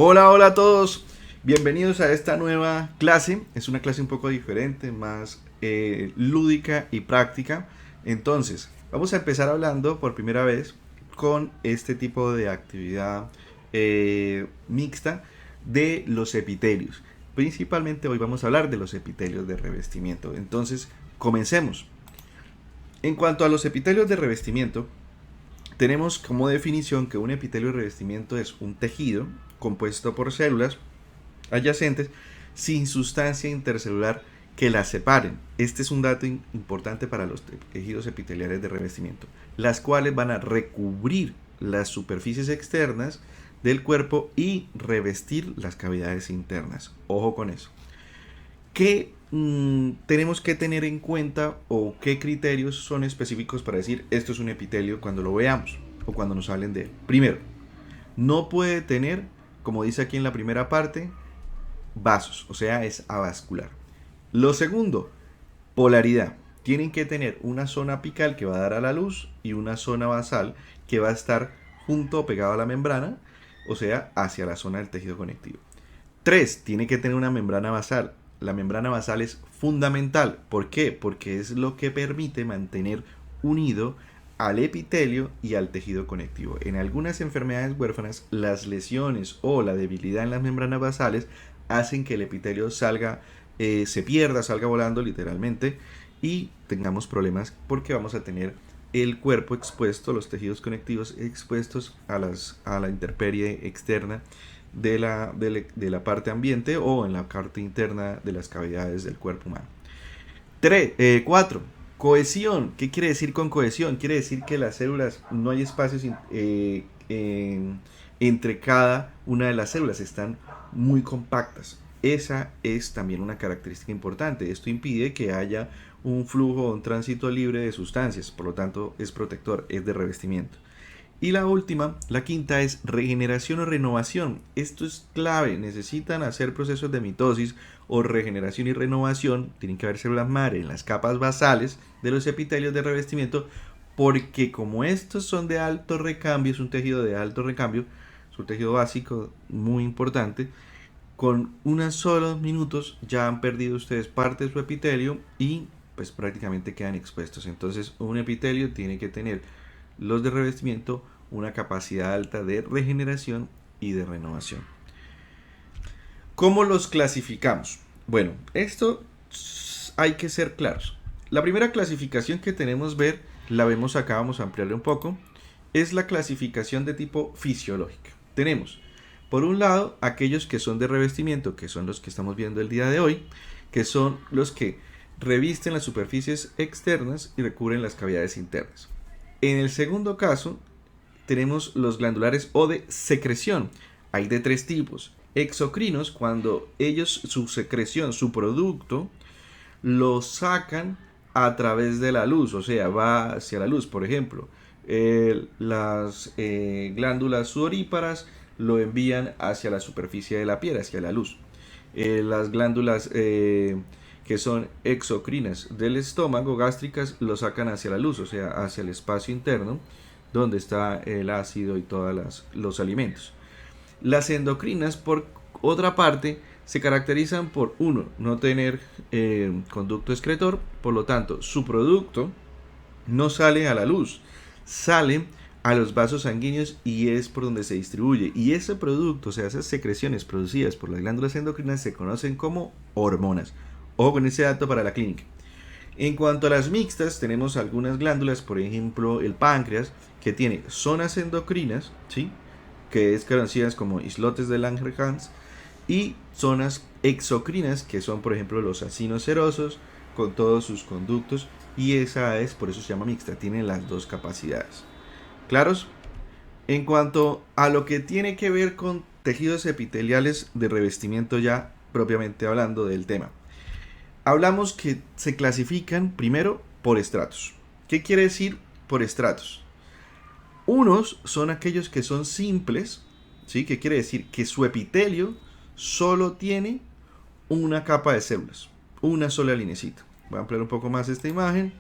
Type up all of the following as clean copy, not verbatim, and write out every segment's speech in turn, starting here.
Hola, hola a todos. Bienvenidos a esta nueva clase. Es una clase un poco diferente, más lúdica y práctica. Entonces, vamos a empezar hablando por primera vez con este tipo de actividad mixta de los epitelios. Principalmente hoy vamos a hablar de los epitelios de revestimiento. Entonces, comencemos. En cuanto a los epitelios de revestimiento, tenemos como definición que un epitelio de revestimiento es un tejido compuesto por células adyacentes sin sustancia intercelular que las separen. Este es un dato importante para los tejidos epiteliales de revestimiento, las cuales van a recubrir las superficies externas del cuerpo y revestir las cavidades internas. Ojo con eso. ¿Qué tenemos que tener en cuenta o qué criterios son específicos para decir esto es un epitelio cuando lo veamos o cuando nos hablen de él? Primero, no puede tener, como dice aquí en la primera parte, vasos, o sea, es avascular. Lo segundo, polaridad. Tienen que tener una zona apical que va a dar a la luz y una zona basal que va a estar junto o pegado a la membrana, o sea, hacia la zona del tejido conectivo. 3. Tiene que tener una membrana basal. La membrana basal es fundamental. ¿Por qué? Porque es lo que permite mantener unido al epitelio y al tejido conectivo. En algunas enfermedades huérfanas, las lesiones o la debilidad en las membranas basales hacen que el epitelio salga, se pierda, salga volando literalmente y tengamos problemas porque vamos a tener el cuerpo expuesto, los tejidos conectivos expuestos a la intemperie externa de la parte ambiente o en la parte interna de las cavidades del cuerpo humano. 4. Cohesión. ¿Qué quiere decir con cohesión? Quiere decir que las células, no hay espacios entre cada una de las células, están muy compactas. Esa es también una característica importante. Esto impide que haya un flujo o un tránsito libre de sustancias, por lo tanto es protector, es de revestimiento. Y la última, la quinta, es regeneración o renovación. Esto es clave. Necesitan hacer procesos de mitosis o regeneración y renovación. Tienen que haber células madre en las capas basales de los epitelios de revestimiento, porque como estos son de alto recambio, es un tejido de alto recambio, es un tejido básico muy importante, con unos solos minutos ya han perdido ustedes parte de su epitelio y pues prácticamente quedan expuestos. Entonces un epitelio tiene que tener, los de revestimiento, una capacidad alta de regeneración y de renovación. ¿Cómo los clasificamos? Bueno, esto hay que ser claros. La primera clasificación que tenemos ver, la vemos acá, vamos a ampliarle un poco, es la clasificación de tipo fisiológica. Tenemos, por un lado, aquellos que son de revestimiento, que son los que estamos viendo el día de hoy, que son los que revisten las superficies externas y recubren las cavidades internas. En el segundo caso, tenemos los glandulares o de secreción. Hay de tres tipos. Exocrinos, cuando ellos, su secreción, su producto, lo sacan a través de la luz, o sea, va hacia la luz. Por ejemplo, las glándulas sudoríparas lo envían hacia la superficie de la piel, hacia la luz. Las glándulas que son exocrinas del estómago, gástricas, lo sacan hacia la luz, o sea, hacia el espacio interno donde está el ácido y todos los alimentos. Las endocrinas, por otra parte, se caracterizan por, uno, no tener conducto excretor, por lo tanto, su producto no sale a la luz, sale a los vasos sanguíneos y es por donde se distribuye. Y ese producto, o sea, esas secreciones producidas por las glándulas endocrinas se conocen como hormonas. Ojo con ese dato para la clínica. En cuanto a las mixtas, tenemos algunas glándulas, por ejemplo el páncreas, que tiene zonas endocrinas, ¿sí?, que es conocidas como islotes de Langerhans, y zonas exocrinas, que son por ejemplo los acinos serosos, con todos sus conductos, y esa es, por eso se llama mixta, tiene las dos capacidades. ¿Claros? En cuanto a lo que tiene que ver con tejidos epiteliales de revestimiento, ya propiamente hablando del tema, hablamos que se clasifican primero por estratos. ¿Qué quiere decir por estratos? Unos son aquellos que son simples, ¿sí? ¿Qué quiere decir? Que su epitelio solo tiene una capa de células, una sola linecita. Voy a ampliar un poco más esta imagen.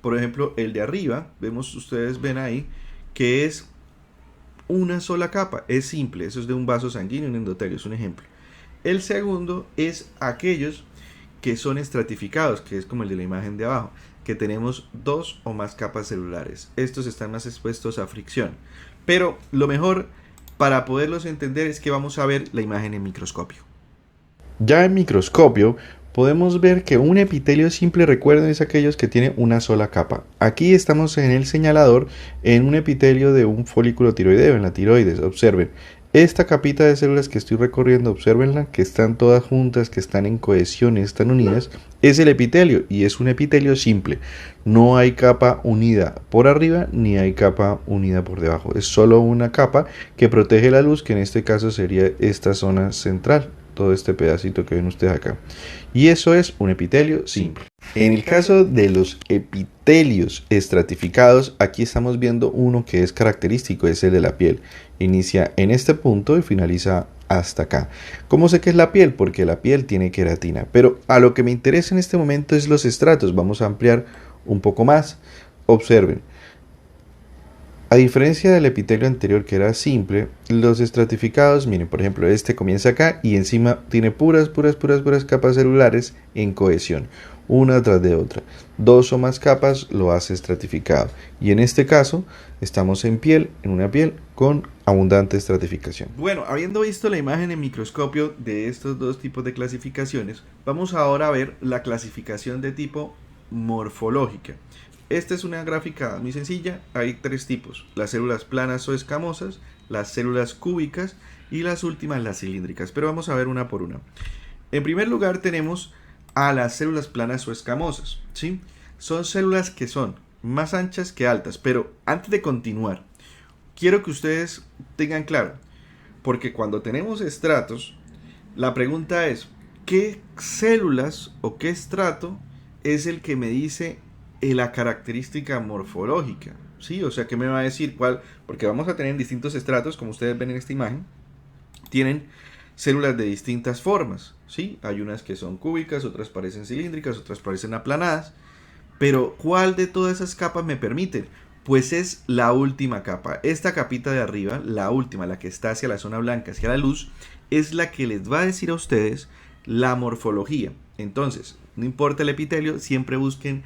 Por ejemplo, el de arriba, ustedes ven ahí, que es una sola capa, es simple, eso es de un vaso sanguíneo, un endotelio, es un ejemplo. El segundo es aquellos que son estratificados, que es como el de la imagen de abajo, que tenemos dos o más capas celulares. Estos están más expuestos a fricción. Pero lo mejor para poderlos entender es que vamos a ver la imagen en microscopio. Ya en microscopio podemos ver que un epitelio simple, recuerden, es aquellos que tienen una sola capa. Aquí estamos en el señalador en un epitelio de un folículo tiroideo, en la tiroides. Observen, esta capita de células que estoy recorriendo, observenla, que están todas juntas, que están en cohesión, están unidas, es el epitelio y es un epitelio simple. No hay capa unida por arriba ni hay capa unida por debajo. Es solo una capa que protege la luz, que en este caso sería esta zona central, todo este pedacito que ven ustedes acá. Y eso es un epitelio simple. En el caso de los epitelios estratificados, aquí estamos viendo uno que es característico, es el de la piel. Inicia en este punto y finaliza hasta acá. ¿Cómo sé que es la piel? Porque la piel tiene queratina. Pero a lo que me interesa en este momento es los estratos. Vamos a ampliar un poco más. Observen. A diferencia del epitelio anterior que era simple, los estratificados, miren, por ejemplo, este comienza acá y encima tiene puras capas celulares en cohesión, una tras de otra. Dos o más capas lo hace estratificado. Y en este caso, estamos en una piel con abundante estratificación. Bueno, habiendo visto la imagen en microscopio de estos dos tipos de clasificaciones, vamos ahora a ver la clasificación de tipo morfológica. Esta es una gráfica muy sencilla, hay tres tipos: las células planas o escamosas, las células cúbicas y las últimas, las cilíndricas. Pero vamos a ver una por una. En primer lugar tenemos a las células planas o escamosas, ¿sí? Son células que son más anchas que altas, pero antes de continuar, quiero que ustedes tengan claro, porque cuando tenemos estratos, la pregunta es, ¿qué células o qué estrato es el que me dice la característica morfológica? ¿Sí? O sea, ¿qué me va a decir cuál? Porque vamos a tener distintos estratos, como ustedes ven en esta imagen, tienen células de distintas formas, ¿sí? Hay unas que son cúbicas, otras parecen cilíndricas, otras parecen aplanadas, pero ¿cuál de todas esas capas me permiten? Pues es la última capa. Esta capita de arriba, la última, la que está hacia la zona blanca, hacia la luz, es la que les va a decir a ustedes la morfología. Entonces, no importa el epitelio, siempre busquen,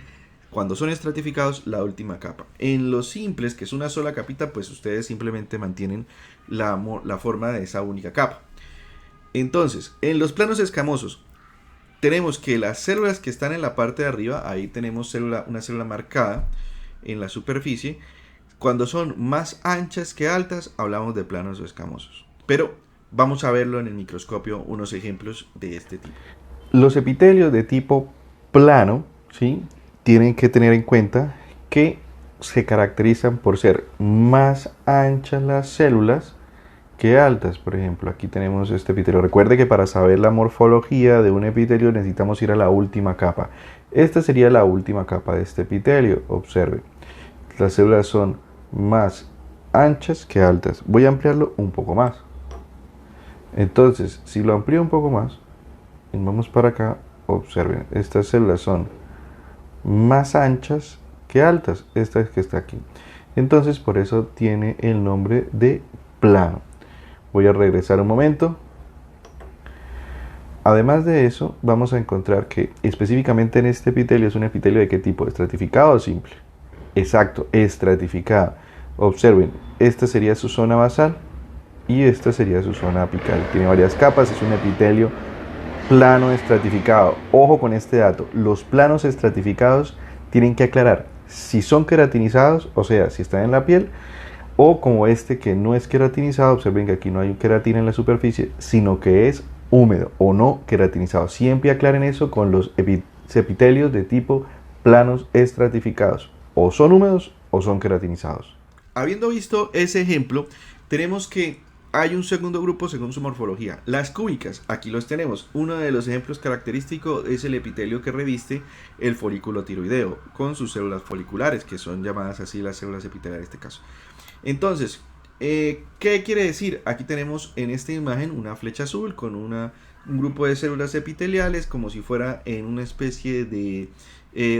cuando son estratificados, la última capa. En los simples, que es una sola capita, pues ustedes simplemente mantienen la forma de esa única capa. Entonces, en los planos escamosos, tenemos que las células que están en la parte de arriba, ahí tenemos una célula marcada en la superficie. Cuando son más anchas que altas, hablamos de planos o escamosos. Pero vamos a verlo en el microscopio, unos ejemplos de este tipo. Los epitelios de tipo plano, ¿sí?, tienen que tener en cuenta que se caracterizan por ser más anchas las células que altas. Por ejemplo, aquí tenemos este epitelio. Recuerde que para saber la morfología de un epitelio necesitamos ir a la última capa. Esta sería la última capa de este epitelio. Observe, las células son más anchas que altas. Voy a ampliarlo un poco más. Entonces, si lo amplío un poco más y vamos para acá, observen, estas células son más anchas que altas, esta es que está aquí. Entonces, por eso tiene el nombre de plano. Voy a regresar un momento. Además de eso, vamos a encontrar que específicamente en este epitelio es un epitelio de qué tipo, estratificado o simple. Exacto, estratificado. Observen, esta sería su zona basal y esta sería su zona apical. Tiene varias capas, es un epitelio plano estratificado. Ojo con este dato, los planos estratificados tienen que aclarar si son queratinizados, o sea, si están en la piel, o como este que no es queratinizado. Observen que aquí no hay queratina en la superficie, sino que es húmedo o no queratinizado. Siempre aclaren eso con los epitelios de tipo planos estratificados. O son húmedos o son queratinizados. Habiendo visto ese ejemplo, tenemos que hay un segundo grupo según su morfología. Las cúbicas, aquí los tenemos. Uno de los ejemplos característicos es el epitelio que reviste el folículo tiroideo, con sus células foliculares, que son llamadas así las células epiteliales en este caso. Entonces, ¿qué quiere decir? Aquí tenemos en esta imagen una flecha azul con un grupo de células epiteliales, como si fuera en una especie de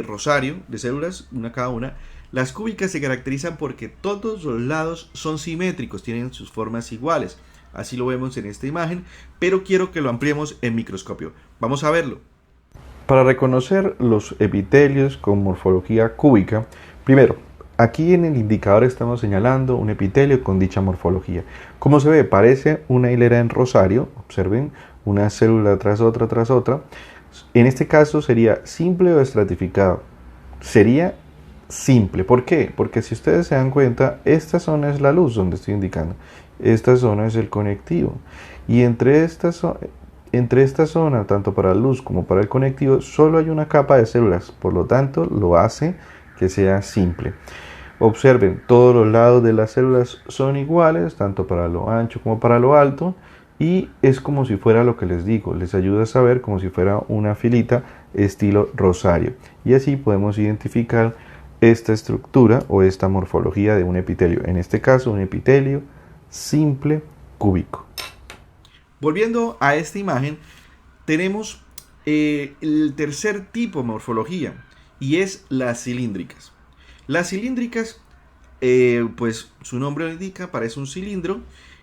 rosario de células, una cada una. Las cúbicas se caracterizan porque todos los lados son simétricos, tienen sus formas iguales. Así lo vemos en esta imagen, pero quiero que lo ampliemos en microscopio. Vamos a verlo. Para reconocer los epitelios con morfología cúbica, primero, aquí en el indicador estamos señalando un epitelio con dicha morfología. Como se ve, parece una hilera en rosario, observen, una célula tras otra tras otra. En este caso sería simple o estratificado. Sería simple. ¿Por qué? Porque si ustedes se dan cuenta, esta zona es la luz donde estoy indicando. Esta zona es el conectivo. Y entre esta zona, tanto para la luz como para el conectivo, solo hay una capa de células. Por lo tanto, lo hace que sea simple. Observen, todos los lados de las células son iguales, tanto para lo ancho como para lo alto. Y es como si fuera lo que les digo, les ayuda a saber como si fuera una filita estilo rosario. Y así podemos identificar esta estructura o esta morfología de un epitelio. En este caso, un epitelio simple cúbico. Volviendo a esta imagen, tenemos el tercer tipo de morfología y es las cilíndricas. Las cilíndricas, pues su nombre lo indica, parece un cilindro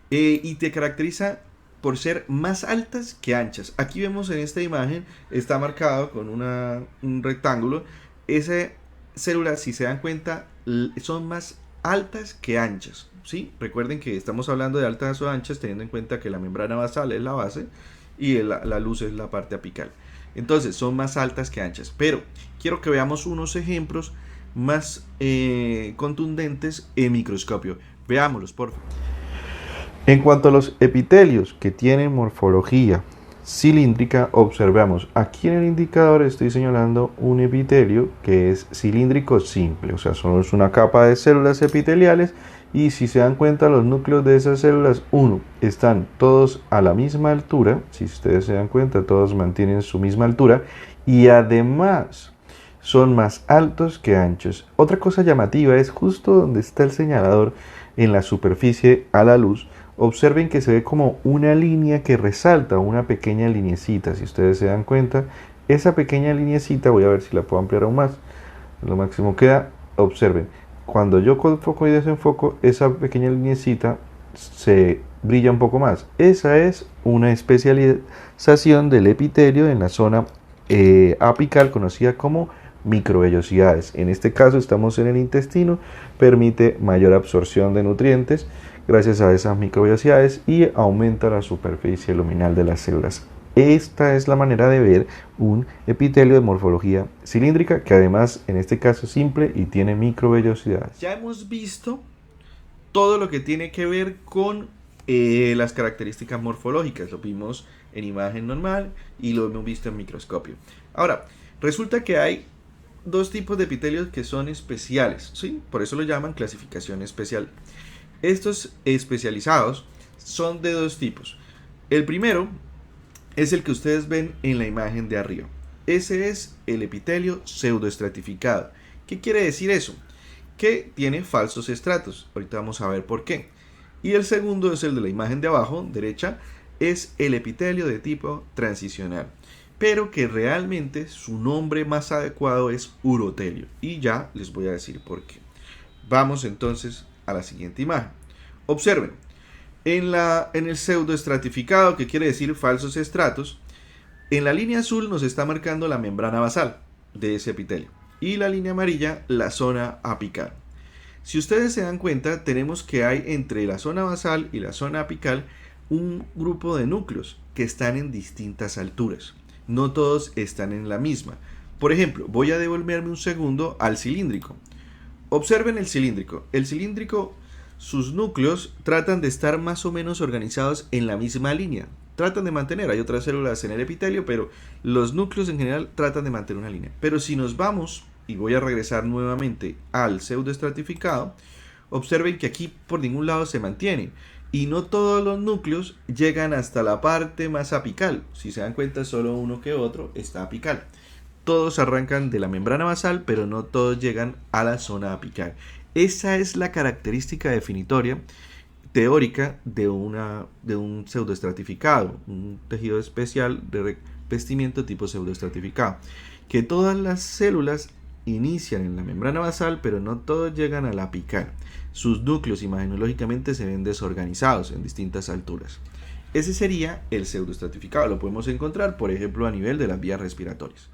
y te caracteriza por ser más altas que anchas. Aquí vemos en esta imagen, está marcado con un rectángulo. Esa célula, si se dan cuenta, son más altas que anchas, ¿sí? Recuerden que estamos hablando de altas o anchas teniendo en cuenta que la membrana basal es la base y la luz es la parte apical. Entonces son más altas que anchas, pero quiero que veamos unos ejemplos más contundentes en microscopio. Veámoslos, por favor. En cuanto a los epitelios que tienen morfología cilíndrica, observamos aquí en el indicador estoy señalando un epitelio que es cilíndrico simple, o sea, solo es una capa de células epiteliales y si se dan cuenta los núcleos de esas células, están todos a la misma altura, si ustedes se dan cuenta todos mantienen su misma altura y además son más altos que anchos. Otra cosa llamativa es justo donde está el señalador en la superficie a la luz. Observen que se ve como una línea que resalta, una pequeña lineecita. Si ustedes se dan cuenta, esa pequeña lineecita, voy a ver si la puedo ampliar aún más. Lo máximo queda, observen, cuando yo enfoco y desenfoco, esa pequeña lineecita se brilla un poco más. Esa es una especialización del epitelio en la zona apical conocida como microvellosidades. En este caso estamos en el intestino, permite mayor absorción de nutrientes gracias a esas microvellosidades y aumenta la superficie luminal de las células. Esta es la manera de ver un epitelio de morfología cilíndrica que además en este caso es simple y tiene microvellosidades. Ya hemos visto todo lo que tiene que ver con las características morfológicas. Lo vimos en imagen normal y lo hemos visto en microscopio. Ahora, resulta que hay dos tipos de epitelios que son especiales, ¿sí? Por eso lo llaman clasificación especial. Estos especializados son de dos tipos. El primero es el que ustedes ven en la imagen de arriba. Ese es el epitelio pseudoestratificado. ¿Qué quiere decir eso? Que tiene falsos estratos. Ahorita vamos a ver por qué. Y el segundo es el de la imagen de abajo, derecha, es el epitelio de tipo transicional, pero que realmente su nombre más adecuado es urotelio. Y ya les voy a decir por qué. Vamos entonces a la siguiente imagen. Observen, en el pseudoestratificado, que quiere decir falsos estratos, en la línea azul nos está marcando la membrana basal de ese epitelio y la línea amarilla la zona apical. Si ustedes se dan cuenta, tenemos que hay entre la zona basal y la zona apical un grupo de núcleos que están en distintas alturas. No todos están en la misma. Por ejemplo, voy a devolverme un segundo al cilíndrico. Observen el cilíndrico. El cilíndrico, sus núcleos tratan de estar más o menos organizados en la misma línea. Tratan de mantener, hay otras células en el epitelio, pero los núcleos en general tratan de mantener una línea. Pero si nos vamos, y voy a regresar nuevamente al pseudoestratificado, observen que aquí por ningún lado se mantiene. Y no todos los núcleos llegan hasta la parte más apical. Si se dan cuenta, solo uno que otro está apical. Todos arrancan de la membrana basal, pero no todos llegan a la zona apical. Esa es la característica definitoria teórica de un pseudoestratificado, un tejido especial de revestimiento tipo pseudoestratificado. Que todas las células inician en la membrana basal, pero no todos llegan a la apical. Sus núcleos imagenológicamente se ven desorganizados en distintas alturas. Ese sería el pseudoestratificado. Lo podemos encontrar, por ejemplo, a nivel de las vías respiratorias.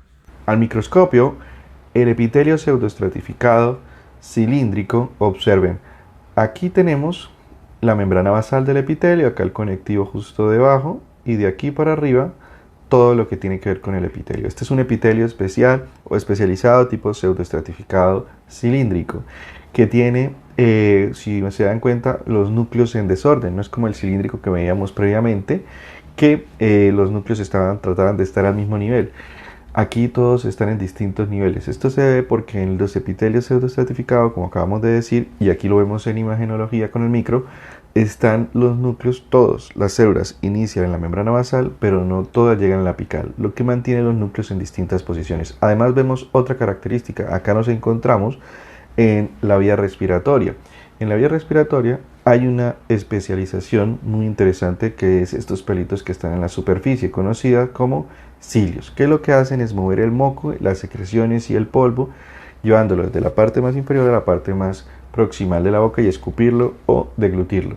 Al microscopio, el epitelio pseudoestratificado cilíndrico, observen, aquí tenemos la membrana basal del epitelio, acá el conectivo justo debajo, y de aquí para arriba todo lo que tiene que ver con el epitelio. Este es un epitelio especial o especializado tipo pseudoestratificado cilíndrico que tiene, si se dan cuenta, los núcleos en desorden. No es como el cilíndrico que veíamos previamente, que los núcleos trataban de estar al mismo nivel. Aquí todos están en distintos niveles. Esto se debe porque en los epitelios pseudoestratificados, como acabamos de decir, y aquí lo vemos en imagenología con el micro, están los núcleos todos. Las células inician en la membrana basal, pero no todas llegan a la apical, lo que mantiene los núcleos en distintas posiciones. Además vemos otra característica. Acá nos encontramos en la vía respiratoria. En la vía respiratoria hay una especialización muy interesante que es estos pelitos que están en la superficie, conocida como cilios, que lo que hacen es mover el moco, las secreciones y el polvo, llevándolo desde la parte más inferior a la parte más proximal de la boca y escupirlo o deglutirlo.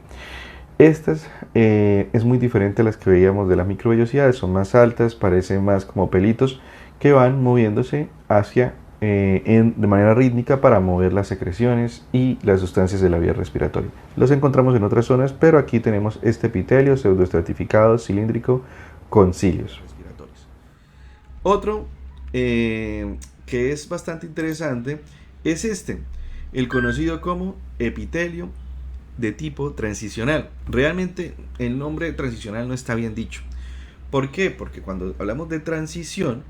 Estas es muy diferente a las que veíamos de las microvellosidades, son más altas, parecen más como pelitos que van moviéndose hacia de manera rítmica para mover las secreciones y las sustancias de la vía respiratoria. Los encontramos en otras zonas, pero aquí tenemos este epitelio pseudoestratificado cilíndrico con cilios. Otro que es bastante interesante es el conocido como epitelio de tipo transicional. Realmente el nombre transicional no está bien dicho. ¿Por qué? Porque cuando hablamos de transición,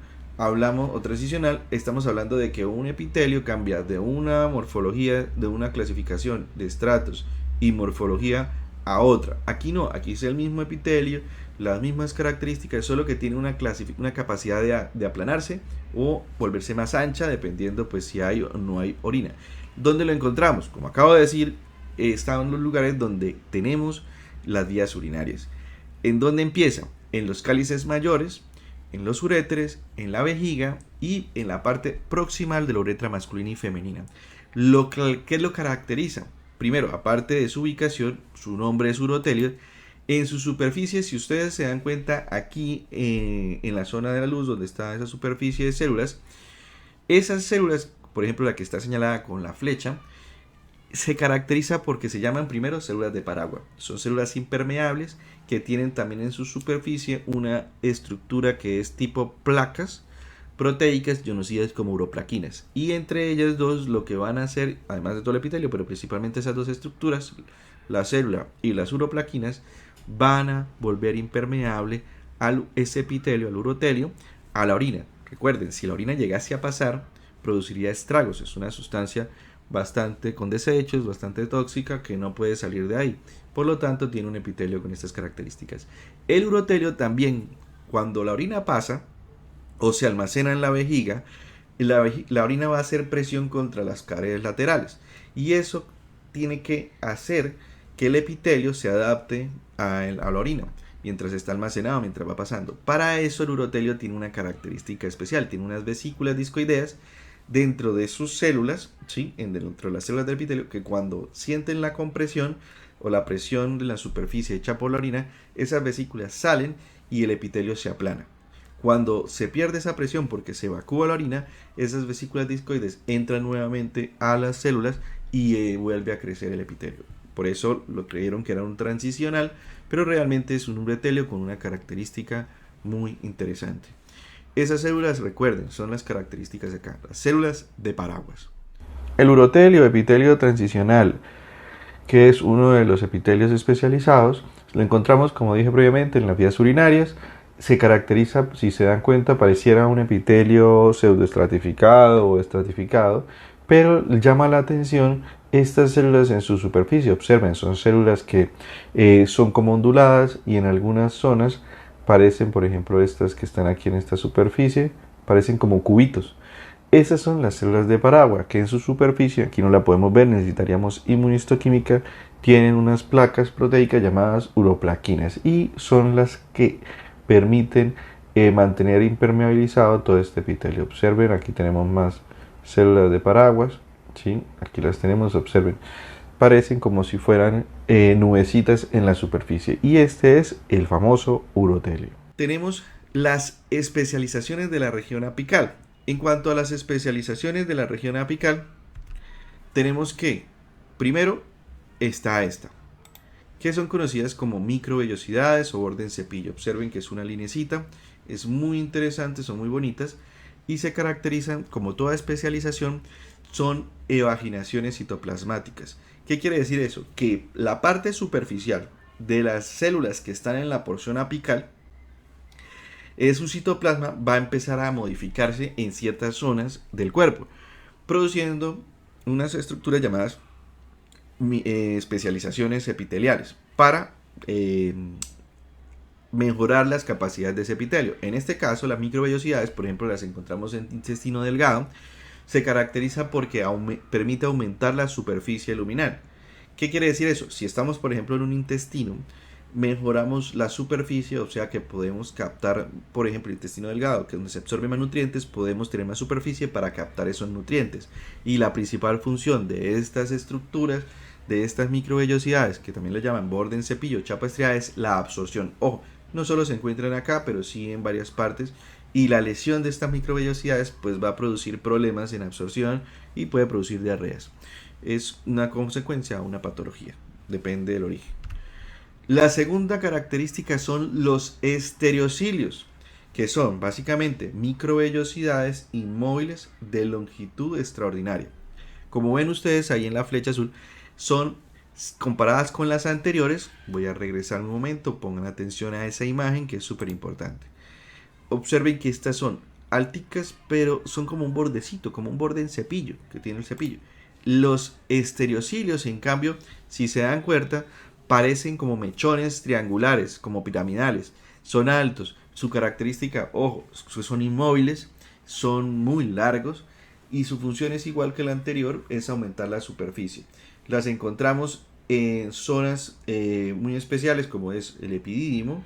transicional, estamos hablando de que un epitelio cambia de una morfología, de una clasificación de estratos y morfología a otra. Aquí no, aquí es el mismo epitelio, las mismas características, solo que tiene una capacidad de aplanarse o volverse más ancha, dependiendo pues si hay o no hay orina. ¿Dónde lo encontramos? Como acabo de decir, están los lugares donde tenemos las vías urinarias. ¿En dónde empieza? En los cálices mayores, en los uréteres, en la vejiga y en la parte proximal de la uretra masculina y femenina. ¿Qué lo caracteriza? Primero, aparte de su ubicación, su nombre es urotelio. En su superficie, si ustedes se dan cuenta, aquí en la zona de la luz, donde está esa superficie de células, esas células, por ejemplo la que está señalada con la flecha, se caracteriza porque se llaman primero células de Paragua. Son células impermeables que tienen también en su superficie una estructura que es tipo placas proteicas conocidas como uroplaquinas. Y entre ellas dos lo que van a hacer, además de todo el epitelio, pero principalmente esas dos estructuras, la célula y las uroplaquinas, van a volver impermeable ese epitelio, al urotelio, a la orina. Recuerden, si la orina llegase a pasar, produciría estragos. Es una sustancia bastante con desechos, bastante tóxica, que no puede salir de ahí. Por lo tanto, tiene un epitelio con estas características. El urotelio también, cuando la orina pasa o se almacena en la vejiga, la orina va a hacer presión contra las paredes laterales. Y eso tiene que hacer que el epitelio se adapte a la orina mientras está almacenado, mientras va pasando. Para eso el urotelio tiene una característica especial, tiene unas vesículas discoideas dentro de sus células, ¿sí? Dentro de las células del epitelio, que cuando sienten la compresión o la presión de la superficie hecha por la orina, esas vesículas salen y el epitelio se aplana. Cuando se pierde esa presión porque se evacúa la orina, esas vesículas discoides entran nuevamente a las células y vuelve a crecer el epitelio. Por eso lo creyeron que era un transicional, pero realmente es un urotelio con una característica muy interesante. Esas células, recuerden, son las características de acá, las células de Paraguas. El urotelio, epitelio transicional, que es uno de los epitelios especializados, lo encontramos, como dije previamente, en las vías urinarias. Se caracteriza, si se dan cuenta, pareciera un epitelio pseudoestratificado o estratificado, pero llama la atención estas células en su superficie. Observen, son células que son como onduladas y en algunas zonas parecen, por ejemplo, estas que están aquí en esta superficie, parecen como cubitos. Esas son las células de Paragua, que en su superficie, aquí no la podemos ver, necesitaríamos inmunistoquímica, tienen unas placas proteicas llamadas uroplaquinas y son las que permiten mantener impermeabilizado todo este epitelio. Observen, aquí tenemos más células de paraguas, ¿sí? Aquí las tenemos, observen, parecen como si fueran nubecitas en la superficie, y este es el famoso urotelio. Tenemos las especializaciones de la región apical. En cuanto a las especializaciones de la región apical, tenemos que, primero, está esta, que son conocidas como microvellosidades o borde en cepillo. Observen que es una linecita, es muy interesante, son muy bonitas y se caracterizan, como toda especialización, son evaginaciones citoplasmáticas. ¿Qué quiere decir eso? Que la parte superficial de las células que están en la porción apical, su citoplasma va a empezar a modificarse en ciertas zonas del cuerpo, produciendo unas estructuras llamadas especializaciones epiteliales para mejorar las capacidades de ese epitelio. En este caso, las microvellosidades, por ejemplo, las encontramos en intestino delgado, se caracteriza porque permite aumentar la superficie luminal. ¿Qué quiere decir eso? Si estamos, por ejemplo, en un intestino, mejoramos la superficie, o sea que podemos captar, por ejemplo, el intestino delgado, que es donde se absorben más nutrientes, podemos tener más superficie para captar esos nutrientes. Y la principal función de estas estructuras, de estas microvellosidades, que también le llaman borde en cepillo, chapa estriada, es la absorción. Ojo, no solo se encuentran acá, pero sí en varias partes. Y la lesión de estas microvellosidades pues va a producir problemas en absorción y puede producir diarreas. Es una consecuencia de una patología, depende del origen. La segunda característica son los estereocilios, que son básicamente microvellosidades inmóviles de longitud extraordinaria. Como ven ustedes ahí en la flecha azul, son comparadas con las anteriores. Voy a regresar un momento, pongan atención a esa imagen que es súper importante. Observen que estas son alticas, pero son como un bordecito, como un borde en cepillo, que tiene el cepillo. Los estereocilios, en cambio, si se dan cuenta, parecen como mechones triangulares, como piramidales. Son altos. Su característica, ojo, son inmóviles, son muy largos y su función es igual que la anterior, es aumentar la superficie. Las encontramos en zonas muy especiales como es el epidídimo,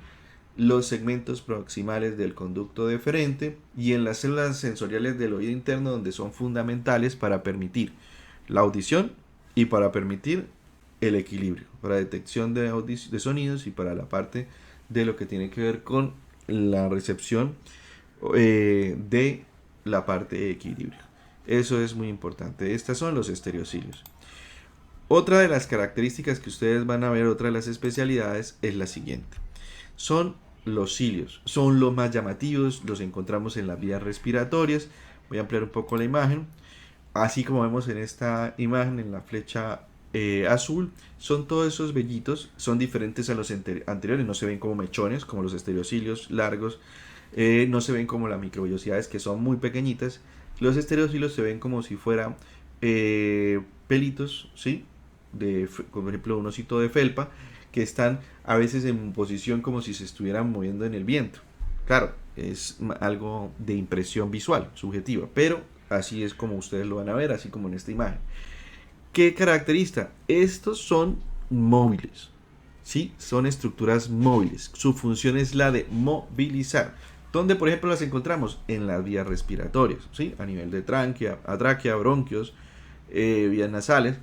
los segmentos proximales del conducto deferente y en las células sensoriales del oído interno, donde son fundamentales para permitir la audición y para permitir el equilibrio, para detección de sonidos y para la parte de lo que tiene que ver con la recepción de la parte de equilibrio. Eso es muy importante. Estas son los estereocilios. Otra de las características que ustedes van a ver, otra de las especialidades, es la siguiente. Son los cilios, son los más llamativos, los encontramos en las vías respiratorias. Voy a ampliar un poco la imagen. Así como vemos en esta imagen, en la flecha azul, son todos esos vellitos, son diferentes a los anteriores, no se ven como mechones, como los estereocilios largos, no se ven como las microvellosidades, que son muy pequeñitas. Los estereocilios se ven como si fueran pelitos, ¿sí? Por ejemplo, un osito de felpa, que están a veces en posición como si se estuvieran moviendo en el viento. Claro, es algo de impresión visual, subjetiva, pero así es como ustedes lo van a ver, así como en esta imagen. ¿Qué caracteriza? Estos son móviles, ¿sí? Son estructuras móviles. Su función es la de movilizar. ¿Dónde, por ejemplo, las encontramos? En las vías respiratorias, ¿sí? A nivel de tráquea, bronquios, vías nasales.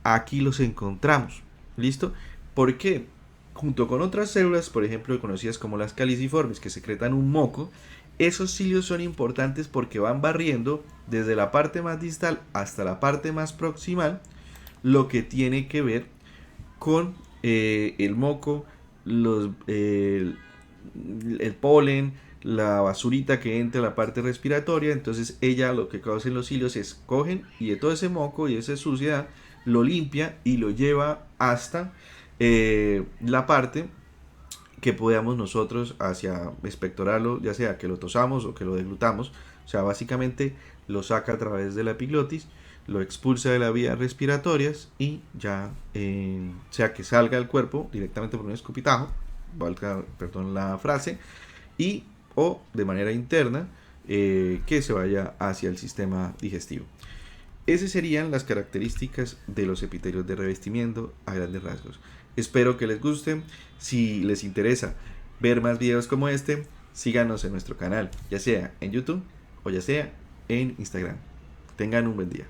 Aquí los encontramos. ¿Listo? ¿Por qué? Junto con otras células, por ejemplo, conocidas como las caliciformes, que secretan un moco, esos cilios son importantes porque van barriendo desde la parte más distal hasta la parte más proximal, lo que tiene que ver con el moco, el polen, la basurita que entra en la parte respiratoria. Entonces ella, lo que causa en los cilios es cogen y de todo ese moco y esa suciedad lo limpia y lo lleva hasta la parte que podamos nosotros hacia expectorarlo, ya sea que lo tosamos o que lo deglutamos. O sea, básicamente lo saca a través de la epiglotis, lo expulsa de las vías respiratorias y ya sea que salga al cuerpo directamente por un escupitajo, valga, perdón la frase, y o de manera interna que se vaya hacia el sistema digestivo. Esas serían las características de los epitelios de revestimiento a grandes rasgos. Espero que les guste. Si les interesa ver más videos como este, síganos en nuestro canal, ya sea en YouTube o ya sea en Instagram. Tengan un buen día.